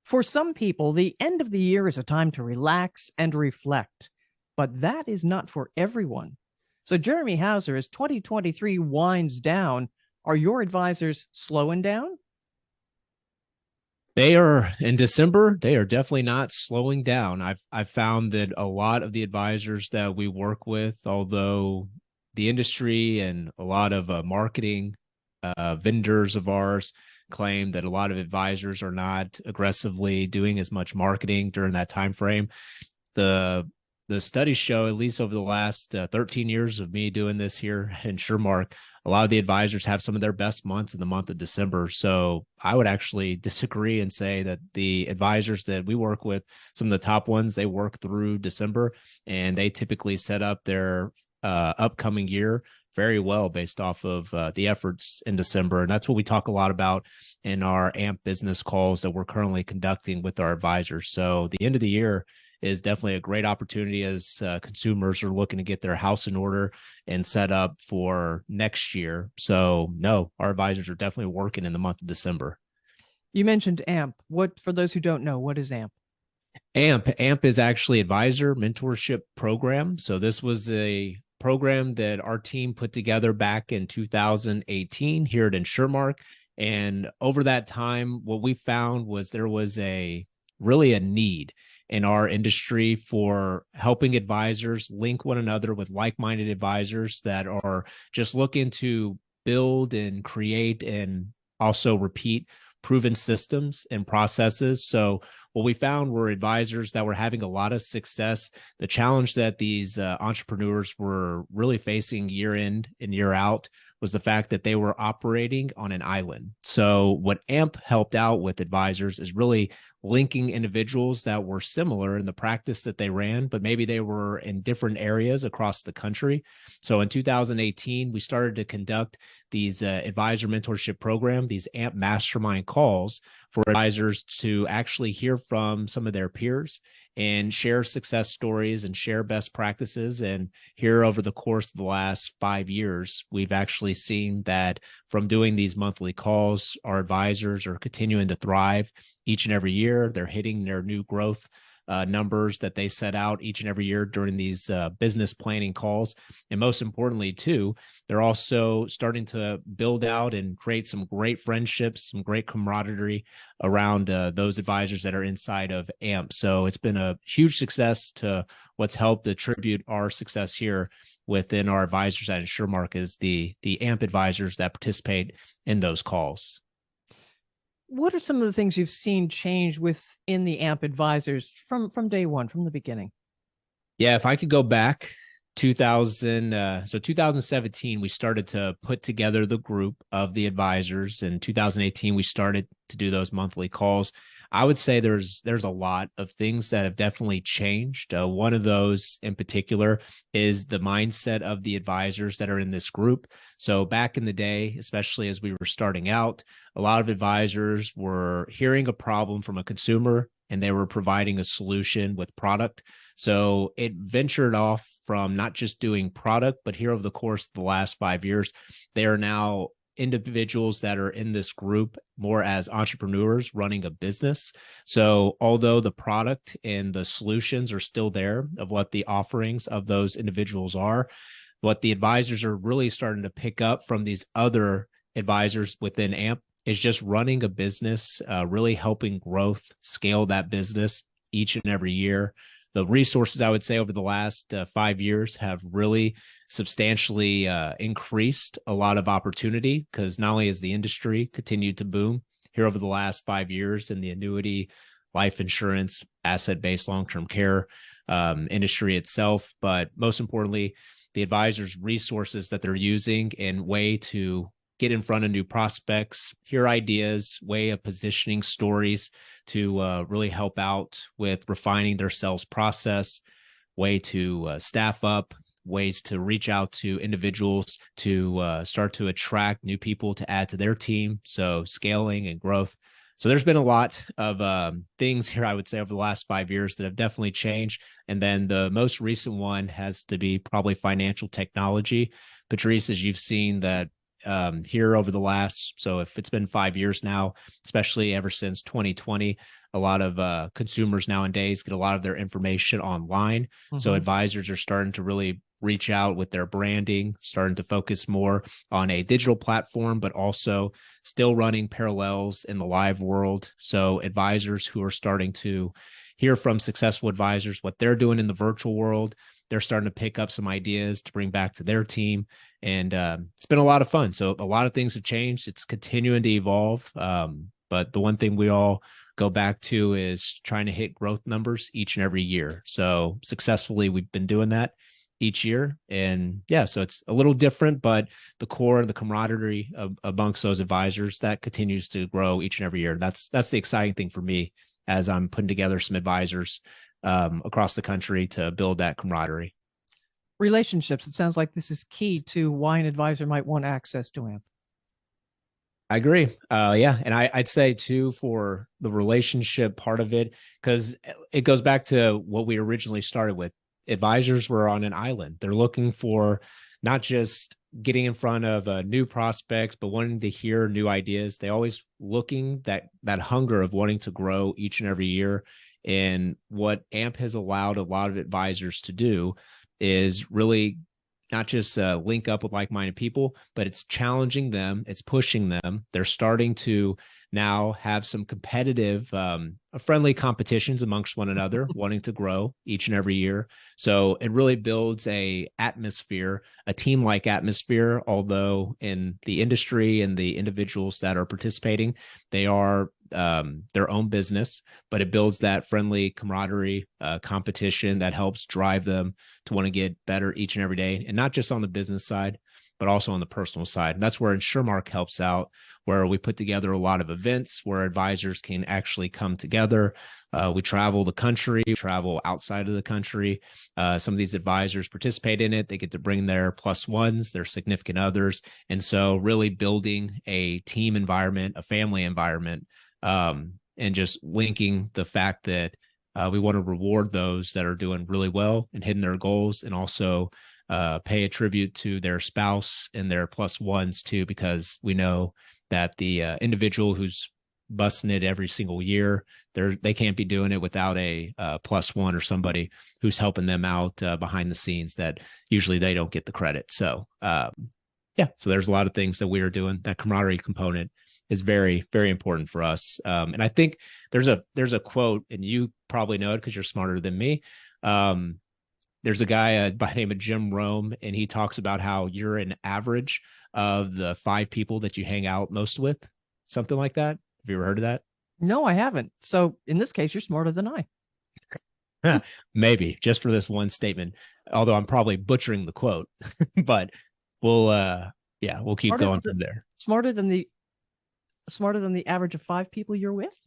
For some people, the end of the year is a time to relax and reflect, but that is not for everyone. So, Jeremy Hauser, as 2023 winds down, are your advisors slowing down? They are in December. They are definitely not slowing down. I've found that a lot of the advisors that we work with, although the industry and a lot of marketing vendors of ours claim that a lot of advisors are not aggressively doing as much marketing during that time frame. The the studies show, at least over the last 13 years of me doing this here in InsurMark, a lot of the advisors have some of their best months in the month of December. So I would actually disagree and say that the advisors that we work with, some of the top ones, they work through December and they typically set up their upcoming year very well based off of the efforts in December. And that's what we talk a lot about in our AMP business calls that we're currently conducting with our advisors. So the end of the year is definitely a great opportunity as consumers are looking to get their house in order and set up for next year. So no, our advisors are definitely working in the month of December. You mentioned AMP. What, for those who don't know, what is AMP? AMP is actually Advisor Mentorship Program. So this was a program that our team put together back in 2018 here at InsurMark. And over that time, what we found was there was really a need in our industry for helping advisors link one another with like-minded advisors that are just looking to build and create and also repeat proven systems and processes. So what we found were advisors that were having a lot of success. The challenge that these entrepreneurs were really facing year in and year out was the fact that they were operating on an island. So what AMP helped out with advisors is really linking individuals that were similar in the practice that they ran, but maybe they were in different areas across the country. So in 2018, we started to conduct these advisor mentorship program, these AMP mastermind calls for advisors to actually hear from some of their peers and share success stories and share best practices. And here over the course of the last 5 years, we've actually seen that from doing these monthly calls, our advisors are continuing to thrive each and every year. They're hitting their new growth numbers that they set out each and every year during these business planning calls. And most importantly, too, they're also starting to build out and create some great friendships, some great camaraderie around those advisors that are inside of AMP. So it's been a huge success to what's helped attribute our success here within our advisors at InsurMark is the AMP advisors that participate in those calls. What are some of the things you've seen change within the AMP advisors from day one, from the beginning? Yeah, if I could go back 2017, we started to put together the group of the advisors. In 2018, we started to do those monthly calls. I would say there's a lot of things that have definitely changed. One of those in particular is the mindset of the advisors that are in this group. So back in the day, especially as we were starting out, a lot of advisors were hearing a problem from a consumer and they were providing a solution with product. So it ventured off from not just doing product, but here over the course of the last 5 years, they are now individuals that are in this group more as entrepreneurs running a business. So although the product and the solutions are still there of what the offerings of those individuals are, what the advisors are really starting to pick up from these other advisors within AMP is just running a business, really helping growth, scale that business each and every year. The resources, I would say, over the last 5 years have really substantially increased a lot of opportunity because not only has the industry continued to boom here over the last 5 years in the annuity, life insurance, asset-based long-term care industry itself, but most importantly, the advisors' resources that they're using in way to get in front of new prospects, hear ideas, way of positioning stories to really help out with refining their sales process, way to staff up, ways to reach out to individuals to start to attract new people to add to their team. So scaling and growth. So there's been a lot of things here, I would say, over the last 5 years that have definitely changed. And then the most recent one has to be probably financial technology. Patrice, as you've seen that here over the last, so if it's been 5 years now, especially ever since 2020, a lot of consumers nowadays get a lot of their information online. So advisors are starting to really reach out with their branding, starting to focus more on a digital platform, but also still running parallels in the live world. So advisors who are starting to hear from successful advisors, what they're doing in the virtual world, they're starting to pick up some ideas to bring back to their team. And it's been a lot of fun. So a lot of things have changed. It's continuing to evolve. But the one thing we all go back to is trying to hit growth numbers each and every year. So successfully, we've been doing that each year. And yeah, so it's a little different, but the core, the camaraderie amongst those advisors, that continues to grow each and every year. That's the exciting thing for me as I'm putting together some advisors across the country to build that camaraderie. Relationships. It sounds like this is key to why an advisor might want access to AMP. I agree. Yeah. And I'd say too, for the relationship part of it, because it goes back to what we originally started with. Advisors were on an island. They're looking for not just getting in front of new prospects, but wanting to hear new ideas. They always looking that hunger of wanting to grow each and every year. And what AMP has allowed a lot of advisors to do is really not just link up with like-minded people, but it's challenging them, it's pushing them. They're starting to now have some competitive, friendly competitions amongst one another, wanting to grow each and every year. So it really builds a atmosphere, a team-like atmosphere, although in the industry and the individuals that are participating, they are their own business, but it builds that friendly camaraderie, competition that helps drive them to want to get better each and every day. And not just on the business side, but also on the personal side. And that's where InsurMark helps out, where we put together a lot of events where advisors can actually come together. We travel the country, travel outside of the country. Some of these advisors participate in it. They get to bring their plus ones, their significant others. And so really building a team environment, a family environment, and just linking the fact that we want to reward those that are doing really well and hitting their goals, and also pay a tribute to their spouse and their plus ones too, because we know that the individual who's busting it every single year, they can't be doing it without a plus one or somebody who's helping them out behind the scenes that usually they don't get the credit. So yeah, so there's a lot of things that we are doing. That camaraderie component is very, very important for us. And I think there's a quote, and you probably know it because you're smarter than me. There's a guy by the name of Jim Rome, and he talks about how you're an average of the 5 people that you hang out most with, something like that. Have you ever heard of that? No, I haven't. So in this case, you're smarter than I. Maybe just for this one statement, although I'm probably butchering the quote, but we'll keep going from there. Smarter than the average of 5 people you're with?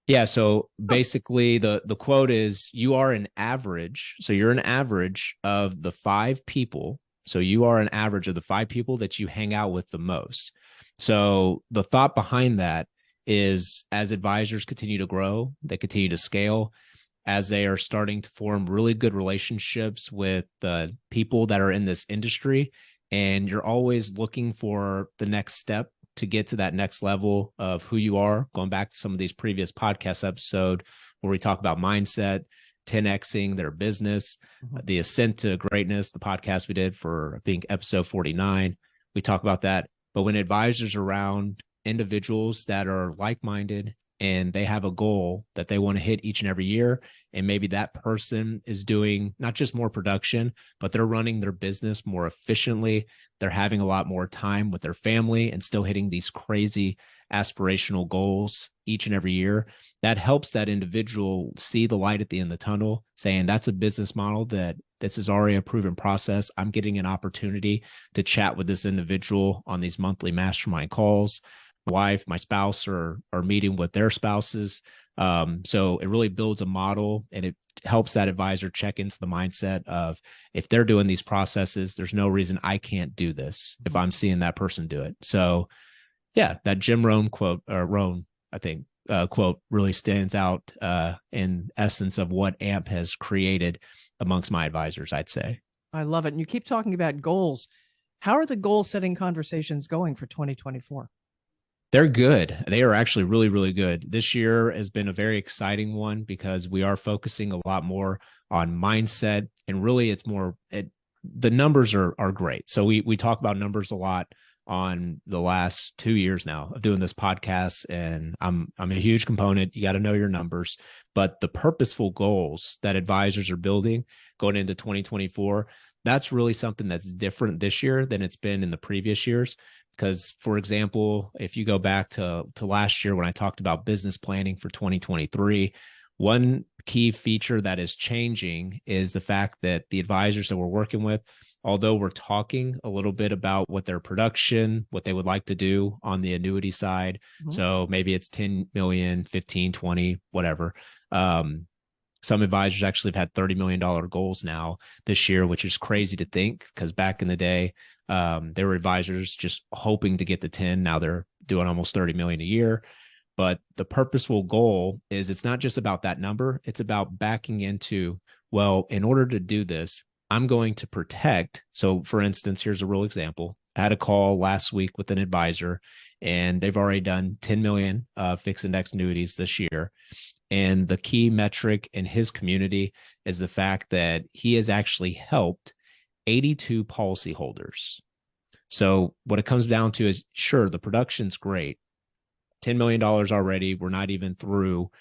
Yeah. So basically the quote is, you are an average. So you're an average of the 5 people. So you are an average of the 5 people that you hang out with the most. So the thought behind that is, as advisors continue to grow, they continue to scale, as they are starting to form really good relationships with the people that are in this industry. And you're always looking for the next step to get to that next level of who you are. Going back to some of these previous podcast episodes where we talk about mindset, 10Xing their business, the ascent to greatness, the podcast we did for, I think, episode 49, we talk about that. But when advisors are around individuals that are like-minded and they have a goal that they want to hit each and every year, and maybe that person is doing not just more production, but they're running their business more efficiently. They're having a lot more time with their family and still hitting these crazy aspirational goals each and every year. That helps that individual see the light at the end of the tunnel, saying that's a business model that this is already a proven process. I'm getting an opportunity to chat with this individual on these monthly mastermind calls. Wife, my spouse are meeting with their spouses. So it really builds a model, and it helps that advisor check into the mindset of, if they're doing these processes, there's no reason I can't do this if I'm seeing that person do it. So yeah, that Jim Rohn quote, or Rohn, I think, quote really stands out in essence of what AMP has created amongst my advisors, I'd say. I love it. And you keep talking about goals. How are the goal setting conversations going for 2024? They're good. They are actually really, really good. This year has been a very exciting one because we are focusing a lot more on mindset, and really it's more the numbers are great. So we talk about numbers a lot on the last 2 years now of doing this podcast, and I'm a huge component. You got to know your numbers, but the purposeful goals that advisors are building going into 2024, that's really something that's different this year than it's been in the previous years. Because, for example, if you go back to last year when I talked about business planning for 2023, one key feature that is changing is the fact that the advisors that we're working with, although we're talking a little bit about what their production, what they would like to do on the annuity side. So maybe it's 10 million, 15, 20, whatever. Some advisors actually have had $30 million goals now this year, which is crazy to think because back in the day, they were advisors just hoping to get the 10. Now they're doing almost 30 million a year. But the purposeful goal is it's not just about that number. It's about backing into, well, in order to do this, I'm going to protect. So for instance, here's a real example. I had a call last week with an advisor and they've already done 10 million fixed index annuities this year. And the key metric in his community is the fact that he has actually helped 82 policyholders. So what it comes down to is, sure, the production's great. $10 million already. We're not even through,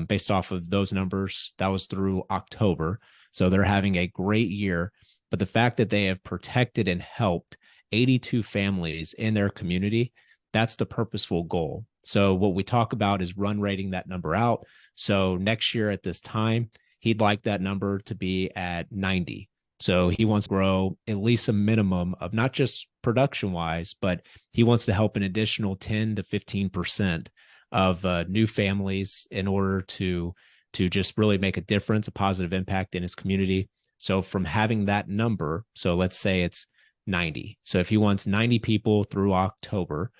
based off of those numbers, that was through October. So they're having a great year. But the fact that they have protected and helped 82 families in their community, that's the purposeful goal. So what we talk about is run rating that number out. So next year at this time, he'd like that number to be at 90. So he wants to grow at least a minimum of not just production wise, but he wants to help an additional 10 to 15% of new families in order to just really make a difference, a positive impact in his community. So from having that number, so let's say it's 90. So if he wants 90 people through October,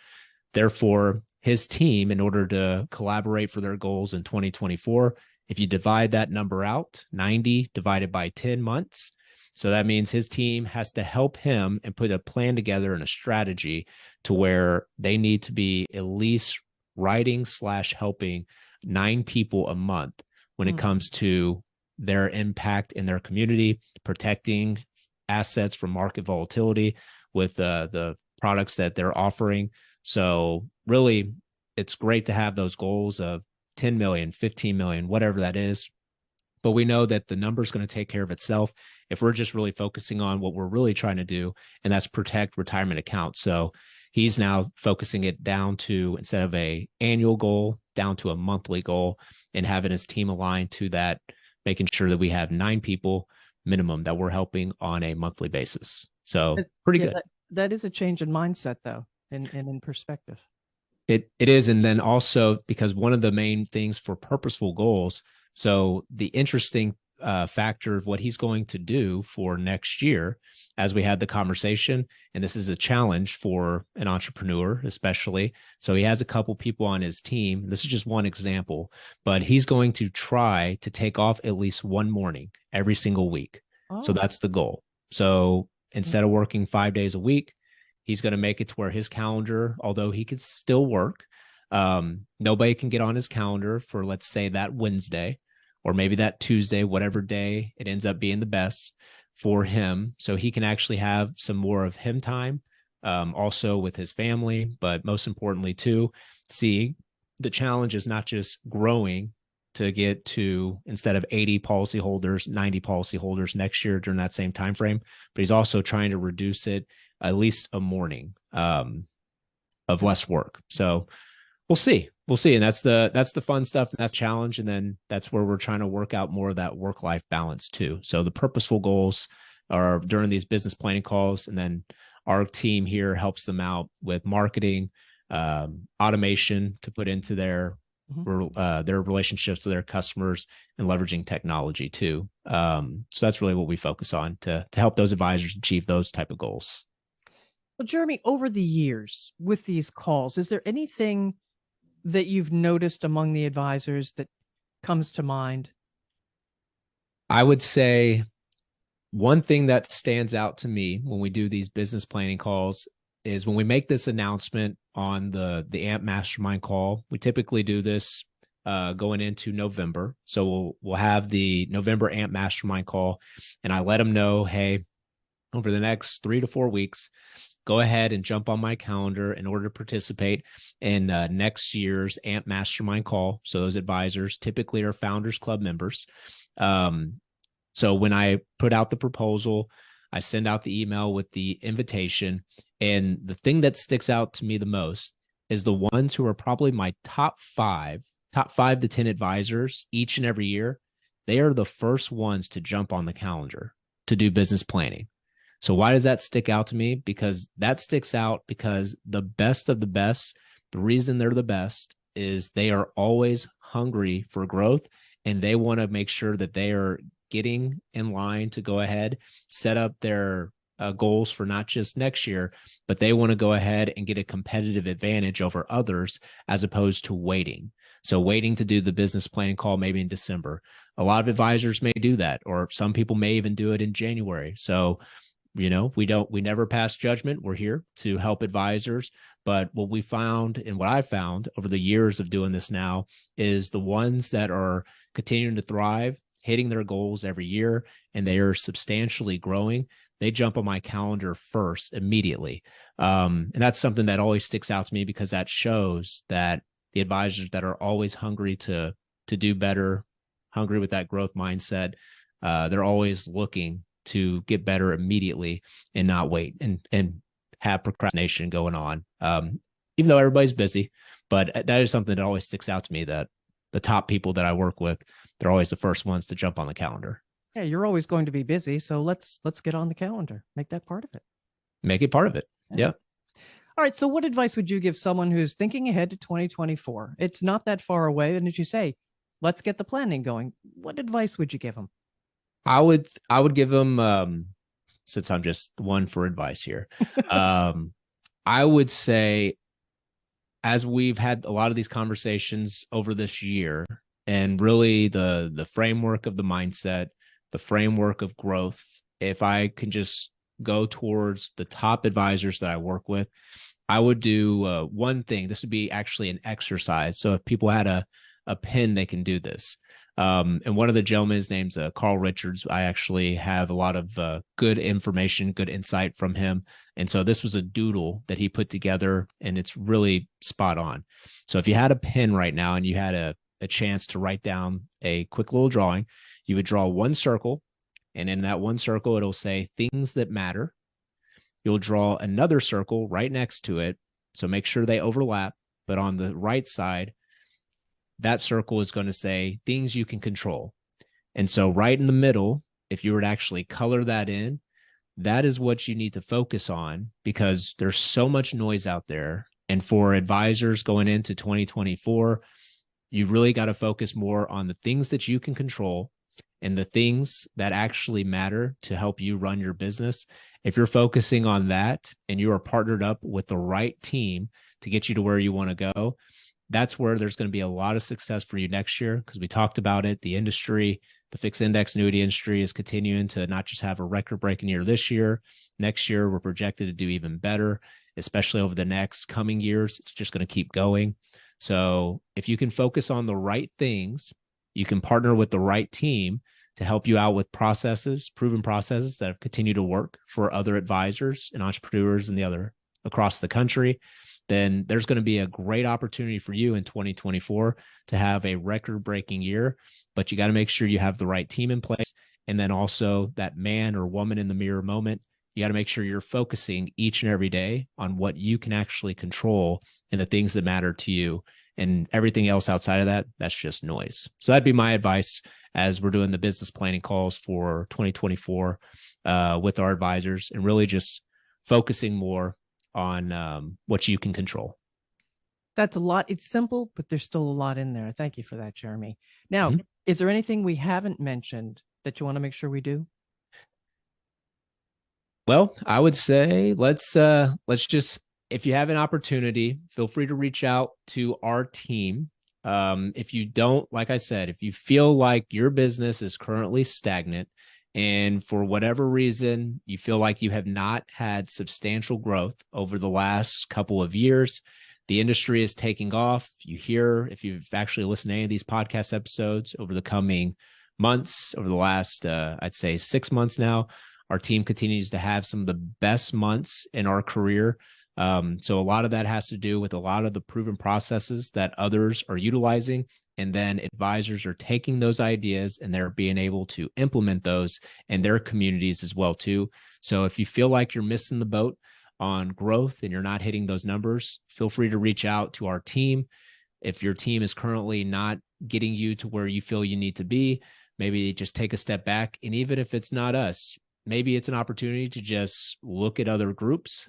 therefore his team, in order to collaborate for their goals in 2024, if you divide that number out, 90 divided by 10 months, so that means his team has to help him and put a plan together and a strategy to where they need to be at least writing/helping 9 people a month when it comes to their impact in their community, protecting assets from market volatility with the products that they're offering. So really, it's great to have those goals of 10 million, 15 million, whatever that is. But we know that the number is going to take care of itself if we're just really focusing on what we're really trying to do, and that's protect retirement accounts. So he's now focusing it down to, instead of a annual goal, down to a monthly goal, and having his team aligned to that, making sure that we have 9 people minimum that we're helping on a monthly basis. So pretty good. That is a change in mindset, though, and in perspective. It is. And then also, because one of the main things for purposeful goals, so the interesting factor of what he's going to do for next year, as we had the conversation, and this is a challenge for an entrepreneur, especially. So he has a couple people on his team. This is just one example, but he's going to try to take off at least one morning every single week. So that's the goal. So instead of working 5 days a week, he's going to make it to where his calendar, although he could still work, nobody can get on his calendar for, let's say, that Wednesday or maybe that Tuesday, whatever day it ends up being the best for him. So he can actually have some more of him time, also with his family, but most importantly too, see, the challenge is not just growing to get to, instead of 80 policyholders, 90 policyholders next year during that same time frame, but he's also trying to reduce it at least a morning of less work. So we'll see. And that's the fun stuff. And that's the challenge. And then that's where we're trying to work out more of that work-life balance too. So the purposeful goals are during these business planning calls. And then our team here helps them out with marketing, automation to put into their relationships with their customers, and leveraging technology too. So that's really what we focus on to help those advisors achieve those type of goals. Well, Jeremy, over the years with these calls, is there anything that you've noticed among the advisors that comes to mind? I would say One thing that stands out to me when we do these business planning calls is when we make this announcement on the AMP Mastermind call. We typically do this going into November, so we'll have the November AMP Mastermind call, and I let them know, hey, over the next 3 to 4 weeks, go ahead and jump on my calendar in order to participate in next year's AMP Mastermind call. So those advisors typically are Founders Club members. So when I put out the proposal, I send out the email with the invitation. And the thing that sticks out to me the most is the ones who are probably my top 5 to 10 advisors each and every year. They are the first ones to jump on the calendar to do business planning. So why does that stick out to me? Because that sticks out because the best of the best, the reason they're the best is they are always hungry for growth, and they want to make sure that they are getting in line to go ahead, set up their goals for not just next year, but they want to go ahead and get a competitive advantage over others as opposed to waiting. So waiting to do the business planning call maybe in December. A lot of advisors may do that, or some people may even do it in January. So we never pass judgment. We're here to help advisors. But what we found and what I found over the years of doing this now is the ones that are continuing to thrive, hitting their goals every year, and they are substantially growing, they jump on my calendar first immediately. And that's something that always sticks out to me because that shows that the advisors that are always hungry to do better, hungry with that growth mindset, they're always looking to get better immediately and not wait and have procrastination going on. Even though everybody's busy, but that is something that always sticks out to me, that the top people that I work with, they're always the first ones to jump on the calendar. Yeah, you're always going to be busy, so let's get on the calendar. Make that part of it. Make it part of it. Yeah. All right. So what advice would you give someone who's thinking ahead to 2024? It's not that far away. And as you say, let's get the planning going. What advice would you give them? I would give them, since I'm just one for advice here, I would say, as we've had a lot of these conversations over this year, and really the framework of the mindset, the framework of growth, if I can just go towards the top advisors that I work with, I would do one thing. This would be actually an exercise. So if people had a pen, they can do this. And one of the gentlemen, his name's Carl Richards. I actually have a lot of good information, good insight from him. And so this was a doodle that he put together, and it's really spot on. So if you had a pen right now and you had a chance to write down a quick little drawing, you would draw one circle. And in that one circle, it'll say things that matter. You'll draw another circle right next to it. So make sure they overlap. But on the right side, that circle is going to say things you can control. And so right in the middle, if you were to actually color that in, that is what you need to focus on, because there's so much noise out there. And for advisors going into 2024, you really got to focus more on the things that you can control and the things that actually matter to help you run your business. If you're focusing on that and you are partnered up with the right team to get you to where you want to go, that's where there's going to be a lot of success for you next year, because we talked about it. The industry, the fixed index annuity industry, is continuing to not just have a record-breaking year this year. Next year, we're projected to do even better, especially over the next coming years. It's just going to keep going. So if you can focus on the right things, you can partner with the right team to help you out with processes, proven processes that have continued to work for other advisors and entrepreneurs and the other across the country, then there's going to be a great opportunity for you in 2024 to have a record-breaking year. But you got to make sure you have the right team in place. And then also that man or woman in the mirror moment, you got to make sure you're focusing each and every day on what you can actually control and the things that matter to you. And everything else outside of that, that's just noise. So that'd be my advice as we're doing the business planning calls for 2024 with our advisors, and really just focusing more on what you can control. That's a lot. It's simple, but there's still a lot in there. Thank you for that, Jeremy. Now, is there anything we haven't mentioned that you want to make sure we do? Well, I would say let's just, if you have an opportunity, feel free to reach out to our team. If you don't, like I said, if you feel like your business is currently stagnant and for whatever reason, you feel like you have not had substantial growth over the last couple of years, the industry is taking off. You hear, if you've actually listened to any of these podcast episodes over the coming months, over the last, I'd say 6 months now, our team continues to have some of the best months in our career. So a lot of that has to do with a lot of the proven processes that others are utilizing. And then advisors are taking those ideas and they're being able to implement those in their communities as well, too. So if you feel like you're missing the boat on growth and you're not hitting those numbers, feel free to reach out to our team. If your team is currently not getting you to where you feel you need to be, maybe just take a step back. And even if it's not us, maybe it's an opportunity to just look at other groups,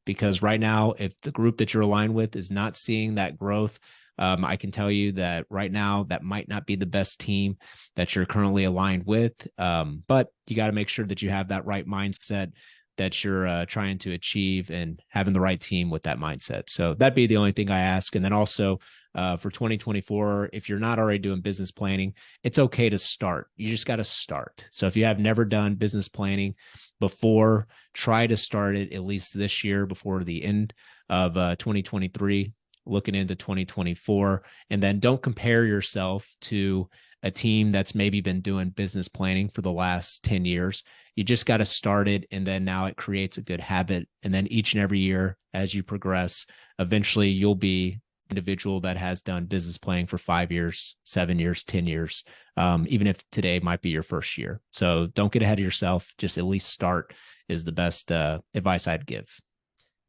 because right now, if the group that you're aligned with is not seeing that growth, I can tell you that right now, that might not be the best team that you're currently aligned with. But you got to make sure that you have that right mindset that you're trying to achieve and having the right team with that mindset. So that'd be the only thing I ask. And then also for 2024, if you're not already doing business planning, it's okay to start. You just got to start. So if you have never done business planning before, try to start it at least this year before the end of 2023, looking into 2024. And then don't compare yourself to a team that's maybe been doing business planning for the last 10 years. You just got to start it. And then now it creates a good habit. And then each and every year, as you progress, eventually you'll be an individual that has done business planning for 5 years, 7 years, 10 years, even if today might be your first year. So don't get ahead of yourself. Just at least start is the best advice I'd give.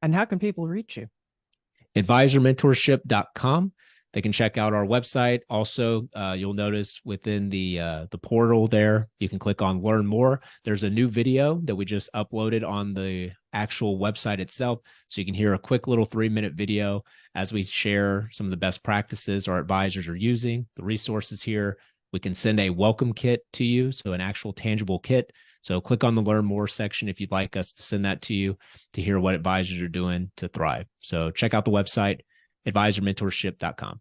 And how can people reach you? advisormentorship.com. They can check out our website. Also, you'll notice within the portal there, you can click on Learn More. There's a new video that we just uploaded on the actual website itself. So you can hear a quick little 3-minute video as we share some of the best practices our advisors are using, the resources here. We can send a welcome kit to you, so an actual tangible kit. So click on the Learn More section if you'd like us to send that to you to hear what advisors are doing to thrive. So check out the website, advisormentorship.com.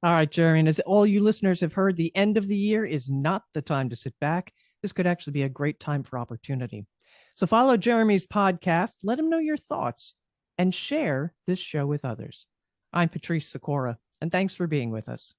All right, Jeremy, and as all you listeners have heard, the end of the year is not the time to sit back. This could actually be a great time for opportunity. So follow Jeremy's podcast, let him know your thoughts, and share this show with others. I'm Patrice Sikora, and thanks for being with us.